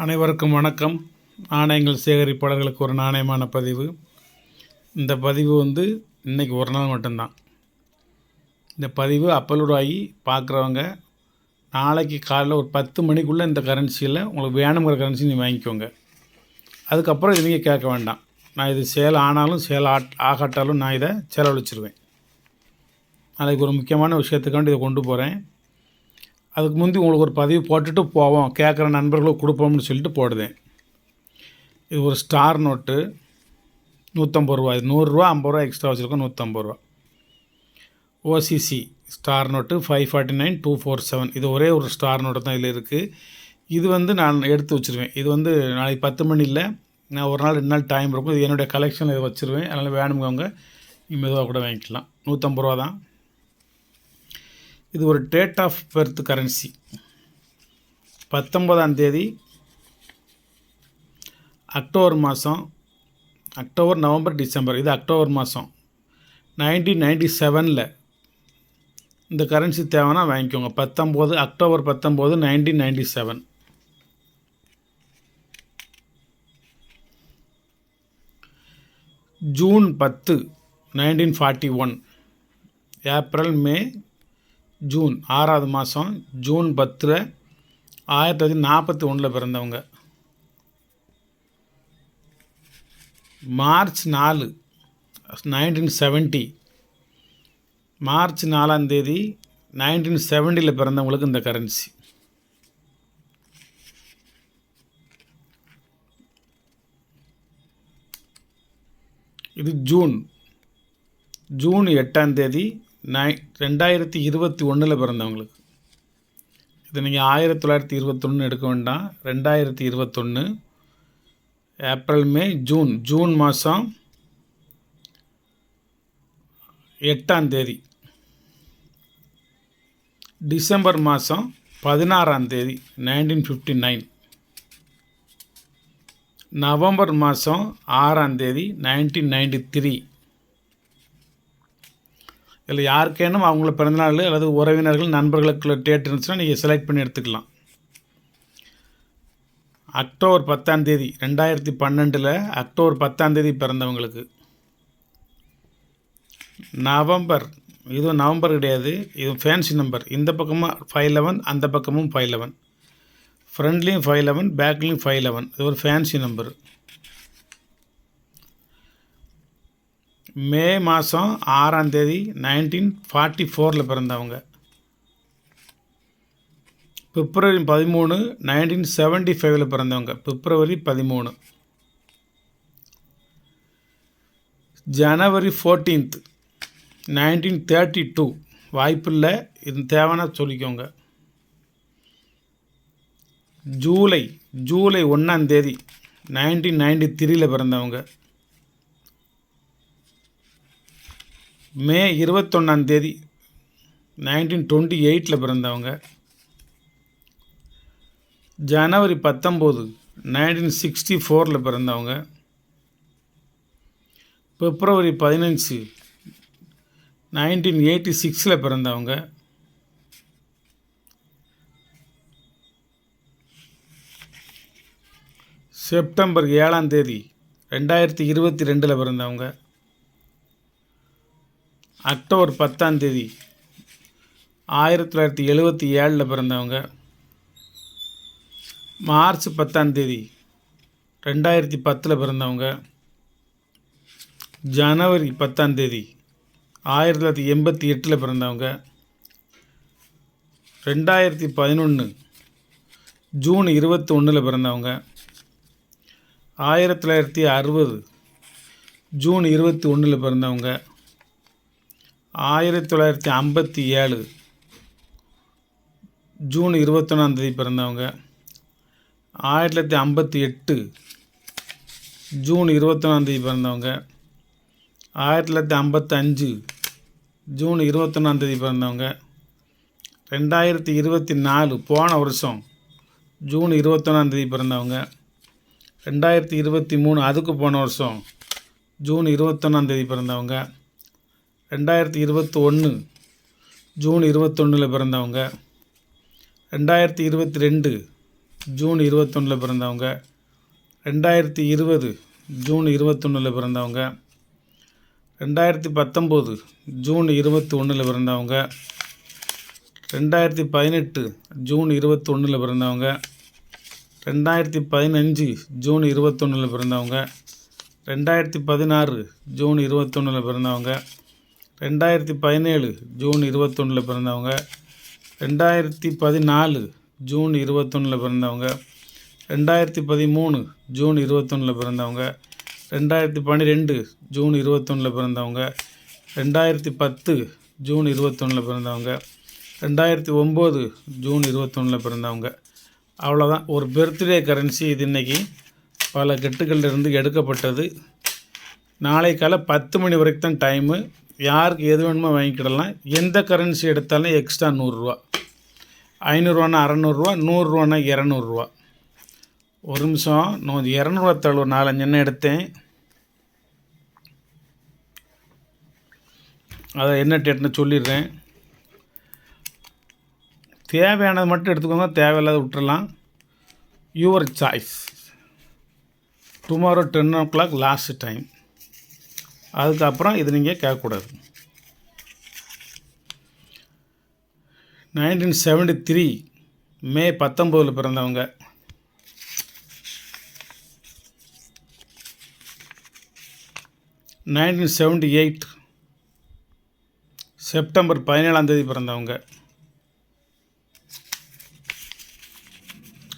அனைவருக்கும் வணக்கம். நாணயங்கள் சேகரிப்பாளர்களுக்கு ஒரு நாணயமான பதிவு. இந்த பதிவு இன்றைக்கி ஒரு நாள் மட்டும்தான். இந்த பதிவு அப்லோட் ஆகி பார்க்குறவங்க நாளைக்கு காலையில் ஒரு 10 மணிக்குள்ளே இந்த கரன்சியில் உங்களுக்கு வேணுங்கிற கரன்சி நீங்கள் வாங்கிக்கோங்க. அதுக்கப்புறம் இது நீங்கள் கேட்க வேண்டாம். நான் இது சேல் ஆனாலும் சேல் ஆகாட்டாலும் நான் இதை செலவழிச்சிருவேன். நாளைக்கு ஒரு முக்கியமான விஷயத்துக்காண்டி இதை கொண்டு போகிறேன். அதுக்கு முந்தி உங்களுக்கு ஒரு பதிவு போட்டுட்டு போவோம், கேட்குற நண்பர்களுக்கு கொடுப்போம்னு சொல்லிட்டு போடுதேன். இது ஒரு ஸ்டார் நோட்டு, 150 ரூபா. இது 100 ரூபா, 50 ரூபா எக்ஸ்ட்ரா வச்சுருக்கோம், 150 ரூபா. OCC star note 549,247. இது ஒரே ஒரு ஸ்டார் நோட்டு தான் இதில் இருக்குது. இது நான் எடுத்து வச்சுருவேன். இது நாளைக்கு 10 மணி இல்லை, நான் ஒரு நாள் 2 நாள் டைம் இருக்கும். இது என்னுடைய கலெக்ஷனில் இதை வச்சுருவேன். அதனால் வேணுங்கவங்க மெதுவாக கூட வாங்கிக்கலாம். 150 ரூபா தான். இது ஒரு டேட் ஆஃப் பர்த் கரன்சி. 19ஆம் தேதி அக்டோபர் மாதம், அக்டோபர், நவம்பர், டிசம்பர். இது அக்டோபர் மாதம் 1997. இந்த கரன்சி தேவைன்னா வாங்கிக்கோங்க. அக்டோபர் 19, 1997. ஜூன் 10, 1941. ஏப்ரல், மே, ஜூன் 6வது மாதம், ஜூன் 10 1941 பிறந்தவங்க. மார்ச் 4, 1970. மார்ச் 4ஆம் தேதி 1970 பிறந்தவங்களுக்கு இந்த கரன்சி. இது ஜூன் 8ஆம் தேதி 2021 பிறந்தவங்களுக்கு. இது நீங்கள் 1921 எடுக்க வேண்டாம், 2021. ஏப்ரல், மே, ஜூன் மாதம் 8ஆம் தேதி, டிசம்பர் மாதம் 16ஆம் தேதி 1959. நவம்பர் மாதம் 6ஆம் தேதி 1993. இதில் யாருக்கேனும் அவங்கள பிறந்தநாள் அல்லது உறவினர்கள் நண்பர்களுக்குள்ள டேட் இருந்துச்சுன்னா நீங்கள் செலக்ட் பண்ணி எடுத்துக்கலாம். அக்டோபர் 10ஆம் தேதி 2012, அக்டோபர் 10ஆம் தேதி பிறந்தவங்களுக்கு. நவம்பர், இது நவம்பர் கிடையாது, இது ஃபேன்சி நம்பர். இந்த பக்கமும் 511, அந்த பக்கமும் 511. ஃப்ரண்ட்லேயும் 511, பேக்லேயும் 511. இது ஒரு ஃபேன்சி நம்பர். மே மாதம் 6ஆம் தேதி 1944 பிறந்தவங்க. பிப்ரவரி 13, 1975 பிறந்தவங்க. பிப்ரவரி 13. ஜனவரி 14, 1932. வாய்ப்பில்லை, இது தேவைன்னா சொல்லிக்கோங்க. ஜூலை 1ஆம் தேதி 1993 பிறந்தவங்க. மே 21ஆம் தேதி 1928 பிறந்தவங்க. ஜனவரி 19, 1964 பிறந்தவங்க. பிப்ரவரி 15, 1986 பிறந்தவங்க. செப்டம்பர் 7ஆம் தேதி 2022 பிறந்தவங்க. அக்டோபர் 10ஆம் தேதி 1977 பிறந்தவங்க. மார்ச் 10ஆம் தேதி 2010 பிறந்தவங்க. ஜனவரி 10ஆம் தேதி 1988 பிறந்தவங்க. 2011 ஜூன் 21 பிறந்தவங்க. 1960 ஜூன் 21 பிறந்தவங்க. 1957 ஜூன் 21ஆம் தேதி பிறந்தவங்க. 1958 ஜூன் 21ஆம் தேதி பிறந்தவங்க. 1955 ஜூன் 21ஆம் தேதி பிறந்தவங்க. 2024 போன வருஷம் ஜூன் 21ஆம் தேதி பிறந்தவங்க. 2023 அதுக்கு போன வருஷம் ஜூன் 21ஆம் தேதி பிறந்தவங்க. 2021 ஜூன் 21 பிறந்தவங்க. 2022 ஜூன் 21 பிறந்தவங்க, 2020 ஜூன் 21 பிறந்தவங்க, 2019 ஜூன் 21 பிறந்தவங்க, 2018 ஜூன் 21 பிறந்தவங்க, 2015 ஜூன் 21 பிறந்தவங்க, 2016 ஜூன் 21 பிறந்தவங்க, 2017 ஜூன் 21 பிறந்தவங்க, 2014 ஜூன் 21 பிறந்தவங்க, 2013 ஜூன் 21 பிறந்தவங்க, 2012 ஜூன் 21 பிறந்தவங்க, 2010 ஜூன் 21 பிறந்தவங்க, 2009 ஜூன் 21 பிறந்தவங்க. அவ்வளோதான். ஒரு பர்த்டே கரன்சி இது. இன்றைக்கி பல கெட்டுகளிலிருந்து எடுக்கப்பட்டது. நாளை காலை 10 மணி வரைக்கும் தான் டைமு. யாருக்கு எது வேணுமோ வாங்கிக்கிடலாம். எந்த கரன்சி எடுத்தாலும் எக்ஸ்ட்ரா 100 ரூபா. 500 ரூபானா 600 ரூபா, 100 ரூபானா 200 ரூபா. ஒரு நிமிஷம், நான் 200 ரூபா தாள் ஒரு 4-5 எண்ணெய் எடுத்தேன். அதை என்ன டேட்னு சொல்லிடுறேன். தேவையானது மட்டும் எடுத்துக்கோங்க, தேவையில்லாத விட்டுறலாம். Your choice. Tomorrow 10 o'clock last time. அதுக்கப்புறம் இது நீங்கள் கேட்கக்கூடாது. 1973 மே 19 பிறந்தவங்க, 1978 செப்டம்பர் 17 பிறந்தவங்க,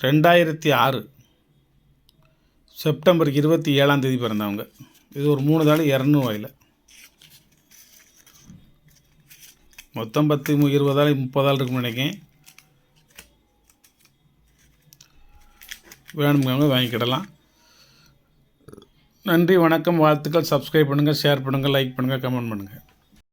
2006 செப்டம்பர் 27 பிறந்தவங்க. இது ஒரு 3 தாள் 200 ரூபாயில். மொத்தம் 10, 20, 30 இருக்குன்னு நினைக்கிறேன். வேணுங்க வாங்கிக்கிடலாம். நன்றி, வணக்கம், வாழ்த்துக்கள். சப்ஸ்கிரைப் பண்ணுங்கள், ஷேர் பண்ணுங்கள், லைக் பண்ணுங்கள், கமெண்ட் பண்ணுங்கள்.